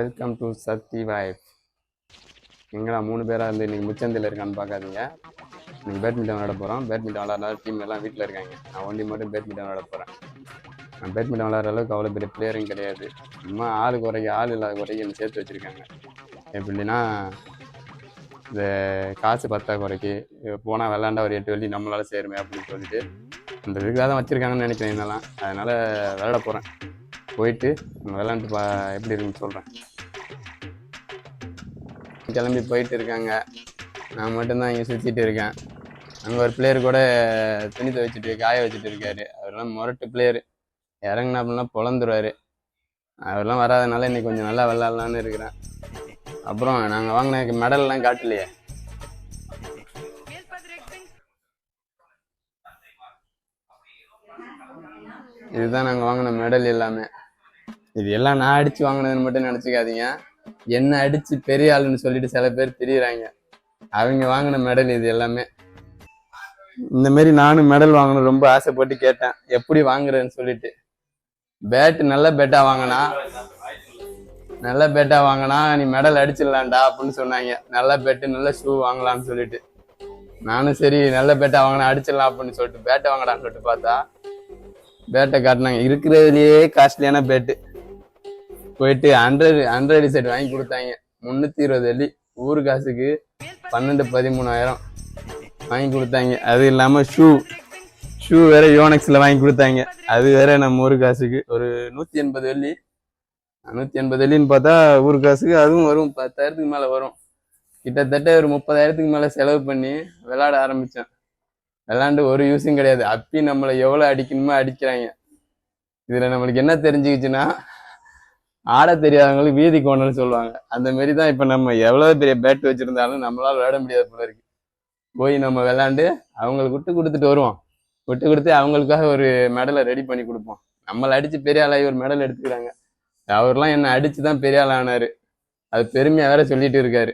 Welcome to Sakthi wife. எங்கடா 3 பேராக இருந்து இன்றைக்கி முச்சந்தில் இருக்கான்னு பார்க்காதீங்க. இன்றைக்கி பேட்மிண்டன் விளாட போகிறோம். பேட்மிண்டன் விளாட்ற டீம் எல்லாம் வீட்டில் இருக்காங்க. நான் ஒண்டி மட்டும் பேட்மிண்டன் விளாட போகிறேன். நான் பேட்மிண்டன் விளாட்ற அளவுக்கு அவ்வளோ பெரிய பிளேயரும் கிடையாது. சும்மா ஆள் இல்லாத குறைக்கு என்னை சேர்த்து வச்சுருக்காங்க. எப்படின்னா இந்த காசு பற்றாக்குறைக்கு போனால் விளாண்டா ஒரு 8 வெள்ளி நம்மளால் சேருமே அப்படின்னு சொல்லிட்டு அந்த இதுக்காக தான் வச்சுருக்காங்கன்னு நினைக்கிறேன். என்னெல்லாம் அதனால் விளாட போகிறேன். போயிட்டு விளாண்டு எப்படி இருக்குன்னு சொல்கிறேன். கிளம்பி போயிட்டு இருக்காங்க. நான் மட்டும்தான் இங்கே சுற்றிட்டு இருக்கேன். அங்கே ஒரு பிளேயர் கூட துணி துவைச்சிட்டு காய வச்சுட்டு இருக்காரு. அவரெல்லாம் முரட்டு பிளேயரு. இறங்கினா அப்படின்னா பொழந்துருவார். அவரெல்லாம் வராதனால இன்னைக்கு கொஞ்சம் நல்லா விளாட்லான்னு இருக்கிறேன். அப்புறம் நாங்கள் வாங்கின மெடல்லாம் காட்டலையே. இதுதான் நாங்கள் வாங்கின மெடல் எல்லாமே. இது எல்லாம் நான் அடித்து வாங்கினதுன்னு மட்டும் நினச்சிக்காதீங்க. என்ன அடித்து பெரிய ஆளுன்னு சொல்லிட்டு சில பேர் திரியிறாங்க. அவங்க வாங்கின மெடல் இது எல்லாமே. இந்த மாதிரி நானும் மெடல் வாங்கணும் ரொம்ப ஆசைப்பட்டு கேட்டேன், எப்படி வாங்குறேன்னு சொல்லிட்டு. நல்ல பேட்டா வாங்கினா நீ மெடல் அடிச்சிடலான்டா அப்படின்னு சொன்னாங்க. நல்ல பேட்டு நல்ல ஷூ வாங்கலாம்னு சொல்லிட்டு நானும் சரி நல்ல பேட்டா வாங்கினா அடிச்சிடலாம் அப்படின்னு சொல்லிட்டு பேட்டை வாங்கடான்னு சொல்லிட்டு பார்த்தா பேட்டை காட்டினாங்க. இருக்கிறதுலையே காஸ்ட்லியான பேட்டு. போயிட்டு 100 செட் வாங்கி கொடுத்தாங்க. 320 வெள்ளி. ஊர் காசுக்கு 12-13 வாங்கி கொடுத்தாங்க. அது இல்லாமல் ஷூ வேற யோனெக்ஸில் வாங்கி கொடுத்தாங்க. அது வேற நம்ம ஊர் காசுக்கு ஒரு 180 வெள்ளி. 180 வெள்ளின்னு பார்த்தா ஊர் காசுக்கு அதுவும் வரும் 10,000க்கு மேலே வரும். கிட்டத்தட்ட ஒரு 30,000க்கு மேலே செலவு பண்ணி விளையாட ஆரம்பித்தேன். விளாண்டு ஒரு யூஸும் கிடையாது. அப்பி நம்மளை எவ்வளோ அடிக்கணுமோ அடிக்கிறாங்க. இதில் நம்மளுக்கு என்ன தெரிஞ்சுக்கிச்சுன்னா, ஆட தெரியாதவங்களுக்கு வீதி கோணல்னு சொல்லுவாங்க. அந்த மாரி தான் இப்போ நம்ம எவ்வளோ பெரிய பேட் வச்சுருந்தாலும் நம்மளால் விளையாட முடியாது போல இருக்கு. போய் நம்ம விளாண்டு அவங்களுக்கு விட்டு கொடுத்துட்டு வருவோம். விட்டு கொடுத்து அவங்களுக்காக ஒரு மெடலை ரெடி பண்ணி கொடுப்போம். நம்மளை அடித்து பெரிய ஆளாகி ஒரு மெடல் எடுத்துக்கிறாங்க. அவர்லாம் என்னை அடித்து தான் பெரிய ஆள் ஆனார். அது பெருமையாக வேற சொல்லிட்டு இருக்காரு.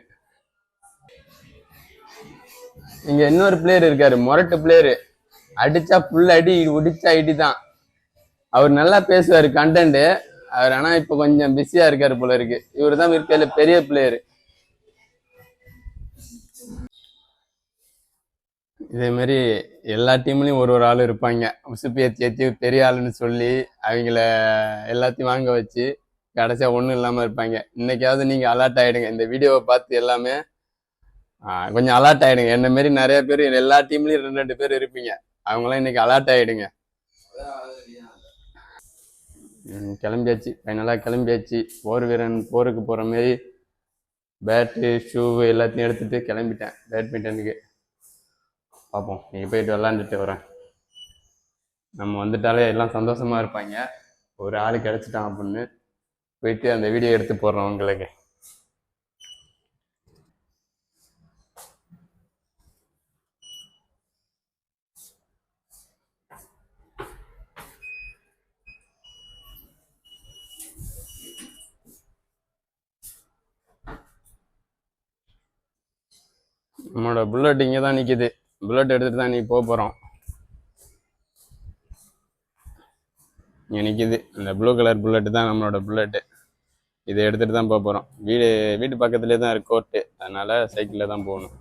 இங்கே இன்னொரு பிளேயர் இருக்காரு, முரட்டு பிளேயரு. அடித்தா ஃபுல் அடி, உடிச்சா ஐடி தான். அவர் நல்லா பேசுவார் கண்டென்ட்டு. அவர் ஆனால் இப்போ கொஞ்சம் பிஸியாக இருக்காரு போல இருக்கு. இவர் தான் இருக்கையில பெரிய பிளேயரு. இதே மாதிரி எல்லா டீம்லையும் ஒரு ஆள் இருப்பாங்க. உசுப்பி ஏற்றி பெரிய ஆளுன்னு சொல்லி அவங்கள எல்லாத்தையும் வாங்க வச்சு கடைசியாக ஒன்றும் இல்லாமல் இருப்பாங்க. இன்னைக்காவது நீங்கள் அலர்ட் ஆகிடுங்க. இந்த வீடியோவை பார்த்து எல்லாமே கொஞ்சம் அலர்ட் ஆகிடுங்க. என்ன மாரி நிறைய பேர் எல்லா டீம்லையும் 2 பேர் இருப்பீங்க. அவங்களாம் இன்னைக்கு அலர்ட் ஆகிடுங்க. கிளம்பியாச்சு, ஃபைனலாக கிளம்பியாச்சு. போருக்கு போகிற மாரி பேட்டு ஷூ எல்லாத்தையும் எடுத்துகிட்டு கிளம்பிட்டேன் பேட்மிண்டனுக்கு. பார்ப்போம், நீங்கள் போயிட்டு விளாண்டுட்டு வரேன். நம்ம வந்துட்டாலே எல்லாம் சந்தோஷமாக இருப்பாங்க. ஒரு ஆள் கிடச்சிட்டான் அப்படின்னு போயிட்டு அந்த வீடியோ எடுத்து போடுறோம் உங்களுக்கு. நம்மளோட புல்லட் இங்கே தான் நிற்கிது. புல்லட் எடுத்துகிட்டு தான் போக போகிறோம். இங்கே நிற்கிது இந்த ப்ளூ கலர் புல்லட்டு தான் நம்மளோட புல்லட்டு. இதை எடுத்துகிட்டு தான் போக போகிறோம். வீட்டு பக்கத்துலேயே தான் இருக்குது கோர்ட்டு. அதனால் சைக்கிளில் தான் போகணும்.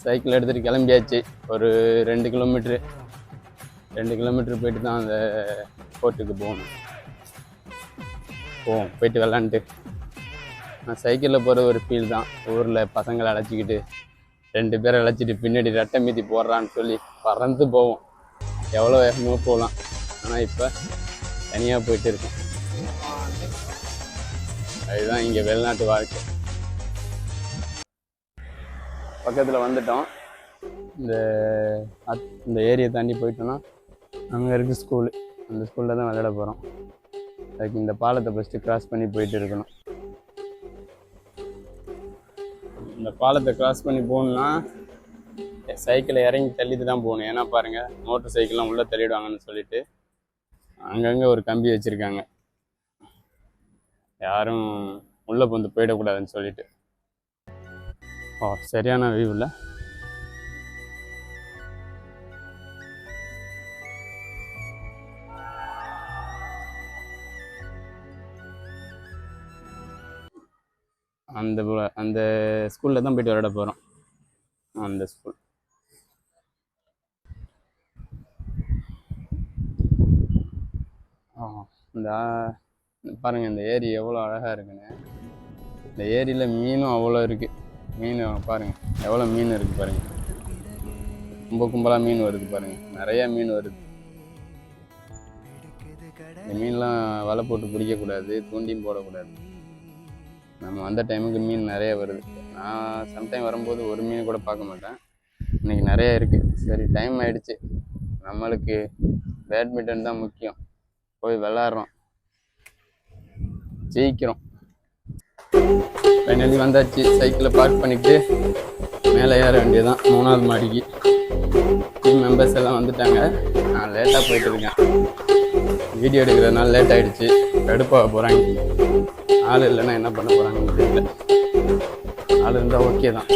சைக்கிள் எடுத்துகிட்டு கிளம்பியாச்சு. ஒரு 2 கிலோமீட்ரு போயிட்டு தான் அந்த கோர்ட்டுக்கு போகணும். போயிட்டு விளாண்டுட்டு நான் சைக்கிளில் போகிற ஒரு ஃபீல் தான். ஊரில் பசங்களை அழைச்சிக்கிட்டு 2 பேரை அழைச்சிட்டு பின்னாடி ரெட்டை மீதி போடுறான்னு சொல்லி பறந்து போவோம். எவ்வளோ வேகமாக போகலாம். ஆனால் இப்போ தனியாக போயிட்டு இருக்கேன். அதுதான் இங்கே வெளிநாட்டு வாழ்க்கை. பக்கத்தில் வந்துட்டோம். இந்த ஏரியை தாண்டி போயிட்டோன்னா அங்கே இருக்குது ஸ்கூலு. அந்த ஸ்கூலில் தான் விளையாட போகிறோம். அதுக்கு இந்த பாலத்தை ஃபஸ்ட்டு கிராஸ் பண்ணி போயிட்டு இருக்கணும். இந்த பாலத்தை கிராஸ் பண்ணி போகணுன்னா சைக்கிளை இறங்கி தள்ளிட்டு தான் போகணும். ஏன்னா பாருங்கள், மோட்டர் சைக்கிள்லாம் உள்ளே தள்ளிடுவாங்கன்னு சொல்லிட்டு அங்கங்கே ஒரு கம்பி வச்சுருக்காங்க. யாரும் உள்ளே வந்து போயிடக்கூடாதுன்னு சொல்லிட்டு. சரியான வியூவில் அந்த ஸ்கூலில் தான் போயிட்டு விளையாட போகிறோம். அந்த ஸ்கூல் இந்த பாருங்கள், இந்த ஏரி எவ்வளோ அழகாக இருக்குன்னு. இந்த ஏரியில் மீனும் அவ்வளோ இருக்குது. மீன் பாருங்கள் எவ்வளோ மீன் இருக்குது பாருங்கள். கும்பலாக மீன் வருது பாருங்கள், நிறையா மீன் வருது. இந்த மீன்லாம் வலை போட்டு பிடிக்கக்கூடாது, தூண்டியும் போடக்கூடாது. நம்ம வந்த டைமுக்கு மீன் நிறைய வருது. நான் சம்டைம் வரும்போது ஒரு மீன் கூட பார்க்க மாட்டேன். இன்றைக்கி நிறைய இருக்குது. சரி, டைம் ஆகிடுச்சு. நம்மளுக்கு பேட்மிண்டன் தான் முக்கியம். போய் விளாட்றோம், ஜெயிக்கிறோம். ஃபைனலி வந்தாச்சு. சைக்கிளை பார்க் பண்ணிவிட்டு மேலே ஏற வேண்டியதான் 3வது மாடிக்கு. டீம் மெம்பர்ஸ் எல்லாம் வந்துட்டாங்க. நான் லேட்டாக போயிட்டு இருக்கேன். வீடியோ எடுக்கிறதுனால லேட் ஆகிடுச்சு. கடுப்பாக போகிறாங்க. ஆள் இல்லைன்னா என்ன பண்ண போகிறாங்கன்னு தெரியல. ஆள் இருந்தால் ஓகே தான்.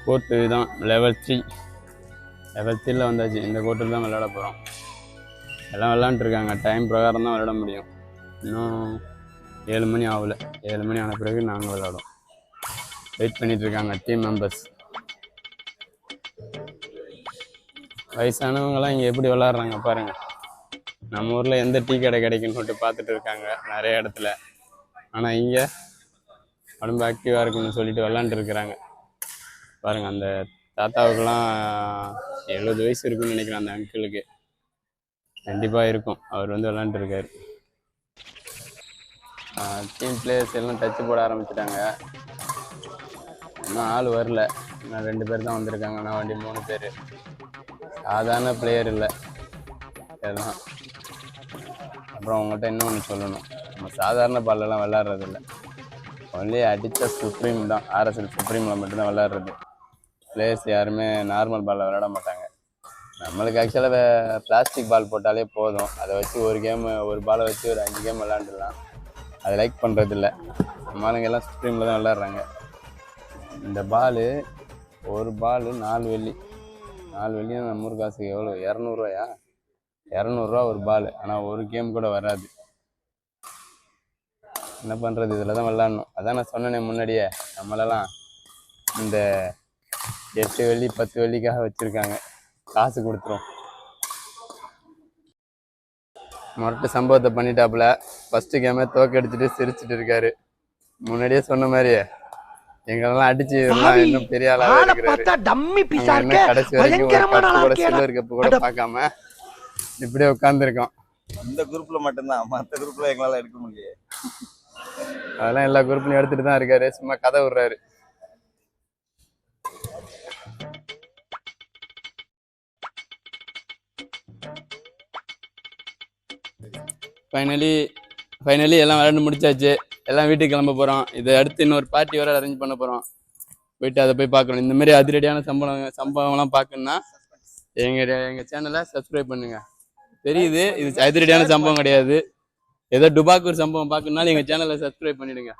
கோர்ட்டு தான் லெவல் 3 வந்தாச்சு. இந்த கோர்ட்டில் தான் விளையாட போகிறோம். எல்லாம் விளாண்டுருக்காங்க. டைம் பிரகாரம் தான் விளையாட முடியும். இன்னும் 7 மணி ஆகலை. 7 மணி ஆன பிறகு நாங்கள் விளையாடுவோம். வெயிட் பண்ணிகிட்ருக்காங்க டீம் மெம்பர்ஸ். வயசானவங்களாம் இங்கே எப்படி விளாட்றாங்க பாருங்கள். நம்ம ஊரில் எந்த டீ கடை கிடைக்குன்னு சொல்லிட்டு பார்த்துட்டு இருக்காங்க நிறைய இடத்துல. ஆனால் இங்கே உடம்பு ஆக்டிவாக இருக்குன்னு சொல்லிட்டு விளாண்டுருக்குறாங்க பாருங்கள். அந்த தாத்தாவுக்கெல்லாம் 70 வயசு இருக்குன்னு நினைக்கிறேன். அந்த அங்கிளுக்கு கண்டிப்பாக இருக்கும். அவர் வந்து விளாண்டுருக்காரு. டீம் பிளேயர்ஸ் எல்லாம் டச்சு போட ஆரம்பிச்சிட்டாங்க. இன்னும் ஆள் வரல. இன்னும் 2 பேர் தான் வந்திருக்காங்க. நான் வண்டி 3 பேர். சாதாரண பிளேயர் இல்லை எல்லாம். அப்புறம் அவங்கள்ட்ட இன்னொன்று சொல்லணும், நம்ம சாதாரண பால்லெல்லாம் விளாட்றது இல்லை. ஒன்லி அடித்த சுப்ரீம் தான், RSL சுப்ரீமில் மட்டும்தான் விளாட்றது. பிளேயர்ஸ் யாருமே நார்மல் பாலில் விளையாட மாட்டாங்க. நம்மளுக்கு ஆக்சுவலாக பிளாஸ்டிக் பால் போட்டாலே போதும். அதை வச்சு ஒரு பாலை வச்சு ஒரு 5 கேம் விளாண்டுடலாம். அதை லைக் பண்ணுறது இல்லை. நம்ம ஆளுங்கெல்லாம் சுப்ரீமில் தான் விளாட்றாங்க. இந்த ஒரு பால் 4 வெள்ளி. 4 வெள்ளியும் நம்ம ஊர் காசுக்கு எவ்வளோ? 200 ரூபாயா? 200 ரூபா ஒரு பால். ஆனால் ஒரு கேம் கூட வராது. என்ன பண்ணுறது? இதில் தான் விளாட்ணும். அதான் நான் சொன்னேனே முன்னாடியே, நம்மளெல்லாம் இந்த 8 வெள்ளி 10 வெள்ளிக்காக வச்சுருக்காங்க. காசு கொடுத்துரும். மொரட்டு சம்பவத்தை பண்ணிட்டாப்புல. ஃபஸ்ட்டு கேமே தோக்கடிச்சிட்டு சிரிச்சுட்டு இருக்காரு. முன்னாடியே சொன்ன மாதிரியே எங்களெல்லாம் அடிச்சு இன்னும் பெரிய ஆளாக இருக்கிறாரு. கடைசி வரைக்கும் கூட சில்வர் கப்பு கூட பார்க்காம இப்படியே உட்காந்துருக்கோம். இந்த குரூப்ல மட்டும்தான், மற்ற குரூப்ல எங்களால எடுக்க முடியாது. அதெல்லாம் எல்லா குரூப்லையும் எடுத்துட்டு தான் இருக்காரு. சும்மா கதை விடுறாரு. ஃபைனலி எல்லாம் விளையாண்டு முடிச்சாச்சு. எல்லாம் வீட்டுக்கு கிளம்ப போகிறோம். இதை அடுத்து இன்னொரு பார்ட்டி வர அரேஞ்ச் பண்ண போகிறோம். போயிட்டு அதை போய் பார்க்கணும். இந்த மாதிரி அதிரடியான சம்பவம்லாம் பார்க்கணுன்னா எங்கள் சேனலை சப்ஸ்கிரைப் பண்ணுங்கள். தெரியுது இது அதிரடியான சம்பவம் கிடையாது. ஏதோ டுபாக்கூர் சம்பவம் பார்க்கணுன்னாலும் எங்கள் சேனலை சப்ஸ்கிரைப் பண்ணிவிடுங்க.